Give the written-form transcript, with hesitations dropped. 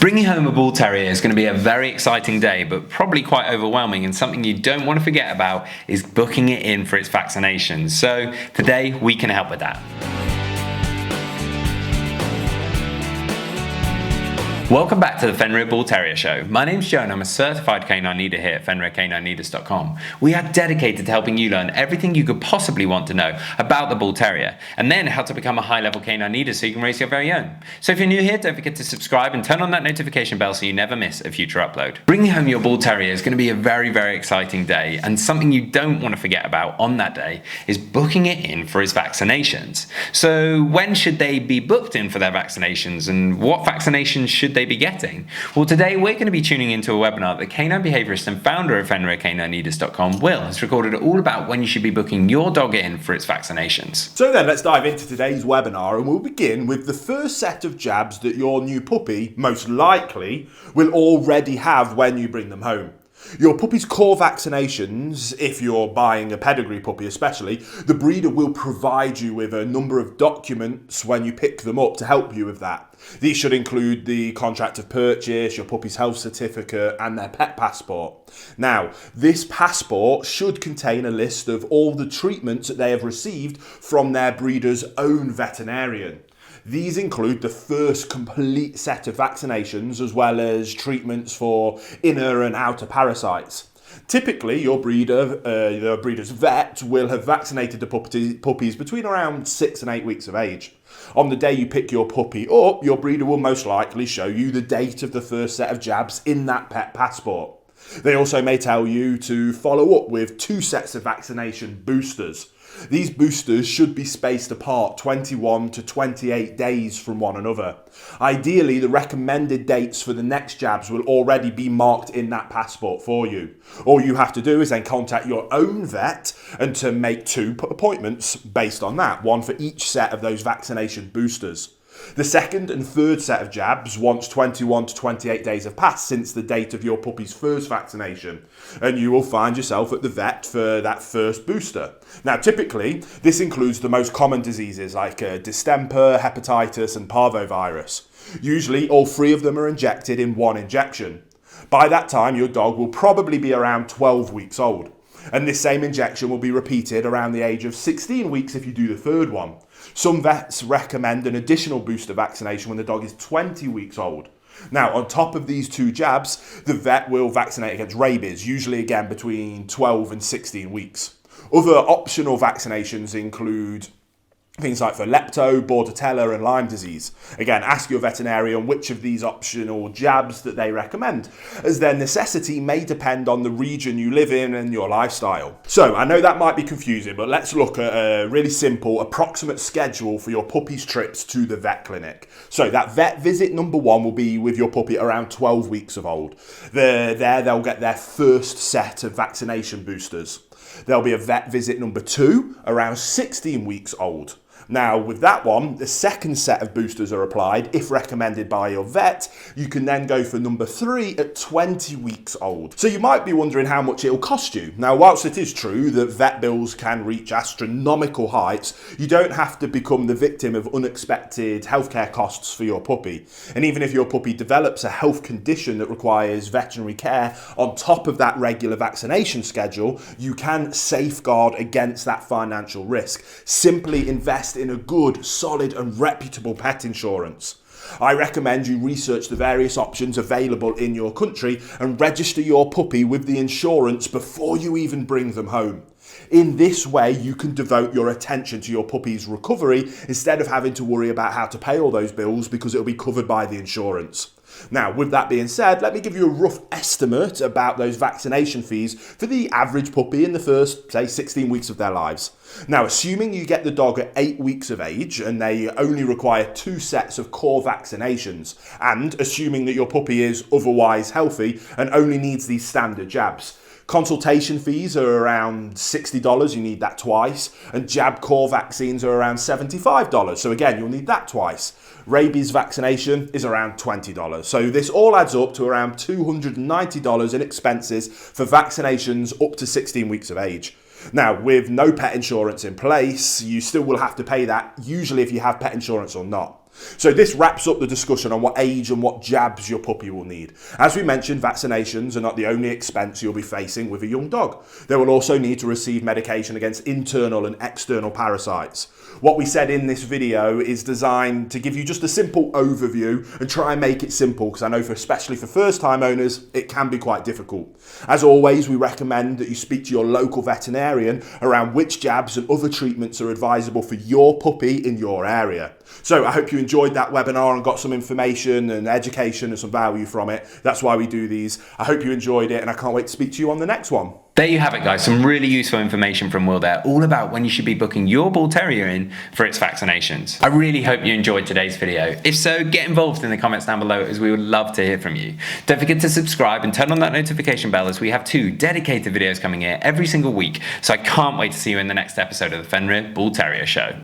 Bringing home a bull terrier is going to be a very exciting day, but probably quite overwhelming, and something you don't want to forget about is booking it in for its vaccinations. So today we can help with that. Welcome back to the Fenrir Bull Terrier Show. My name's Joe and I'm a certified canine leader here at FenrirCanineLeaders.com. We are dedicated to helping you learn everything you could possibly want to know about the bull terrier, and then how to become a high-level canine leader so you can raise your very own. So if you're new here, don't forget to subscribe and turn on that notification bell so you never miss a future upload. Bringing home your bull terrier is going to be a very, very exciting day, and something you don't want to forget about on that day is booking it in for its vaccinations. So when should they be booked in for their vaccinations, and what vaccinations should they be getting? Well, today we're going to be tuning into a webinar that canine behaviorist and founder of FenrirCanineLeaders.com, Will, has recorded all about when you should be booking your dog in for its vaccinations. So then let's dive into today's webinar, and we'll begin with the first set of jabs that your new puppy most likely will already have when you bring them home. Your puppy's core vaccinations, if you're buying a pedigree puppy especially, the breeder will provide you with a number of documents when you pick them up to help you with that. These should include the contract of purchase, your puppy's health certificate and their pet passport. Now, this passport should contain a list of all the treatments that they have received from their breeder's own veterinarian. These include the first complete set of vaccinations as well as treatments for inner and outer parasites. Typically, your breeder's vet will have vaccinated the puppies between around 6 and 8 weeks of age. On the day you pick your puppy up, your breeder will most likely show you the date of the first set of jabs in that pet passport. They also may tell you to follow up with 2 sets of vaccination boosters. These boosters should be spaced apart 21 to 28 days from one another. Ideally, the recommended dates for the next jabs will already be marked in that passport for you. All you have to do is then contact your own vet and to make 2 appointments based on that, one for each set of those vaccination boosters. The second and third set of jabs once 21 to 28 days have passed since the date of your puppy's first vaccination, and you will find yourself at the vet for that first booster. Now, typically, this includes the most common diseases like distemper, hepatitis and parvovirus. Usually, all 3 of them are injected in one injection. By that time, your dog will probably be around 12 weeks old. And this same injection will be repeated around the age of 16 weeks if you do the third one. Some vets recommend an additional booster vaccination when the dog is 20 weeks old. Now, on top of these 2 jabs, the vet will vaccinate against rabies, usually again between 12 and 16 weeks. Other optional vaccinations include things like for lepto, bordetella and Lyme disease. Again, ask your veterinarian which of these optional jabs that they recommend, as their necessity may depend on the region you live in and your lifestyle. So, I know that might be confusing, but let's look at a really simple, approximate schedule for your puppy's trips to the vet clinic. So, that vet visit number 1 will be with your puppy around 12 weeks of old. They'll get their first set of vaccination boosters. There'll be a vet visit number 2 around 16 weeks old. Now, with that one, the second set of boosters are applied. If recommended by your vet, you can then go for number 3 at 20 weeks old. So you might be wondering how much it'll cost you. Now, whilst it is true that vet bills can reach astronomical heights, you don't have to become the victim of unexpected healthcare costs for your puppy. And even if your puppy develops a health condition that requires veterinary care on top of that regular vaccination schedule, you can safeguard against that financial risk. Simply invest in a good, solid and reputable pet insurance. I recommend you research the various options available in your country and register your puppy with the insurance before you even bring them home. In this way, you can devote your attention to your puppy's recovery instead of having to worry about how to pay all those bills because it'll be covered by the insurance. Now, with that being said, let me give you a rough estimate about those vaccination fees for the average puppy in the first, say, 16 weeks of their lives. Now, assuming you get the dog at 8 weeks of age and they only require 2 sets of core vaccinations, and assuming that your puppy is otherwise healthy and only needs these standard jabs, consultation fees are around $60, you need that twice, and jab core vaccines are around $75, so again, you'll need that twice. Rabies vaccination is around $20. So this all adds up to around $290 in expenses for vaccinations up to 16 weeks of age. Now, with no pet insurance in place, you still will have to pay that, usually if you have pet insurance or not. So this wraps up the discussion on what age and what jabs your puppy will need. As we mentioned, vaccinations are not the only expense you'll be facing with a young dog. They will also need to receive medication against internal and external parasites. What we said in this video is designed to give you just a simple overview and try and make it simple, because I know especially for first-time owners, it can be quite difficult. As always, we recommend that you speak to your local veterinarian around which jabs and other treatments are advisable for your puppy in your area. So I hope you enjoyed that webinar and got some information and education and some value from it. That's why we do these. I hope you enjoyed it, and I can't wait to speak to you on the next one. There you have it, guys. Some really useful information from Will there, all about when you should be booking your Bull Terrier in for its vaccinations. I really hope you enjoyed today's video. If so, get involved in the comments down below, as we would love to hear from you. Don't forget to subscribe and turn on that notification bell, as we have 2 dedicated videos coming here every single week. So I can't wait to see you in the next episode of the Fenrir Bull Terrier Show.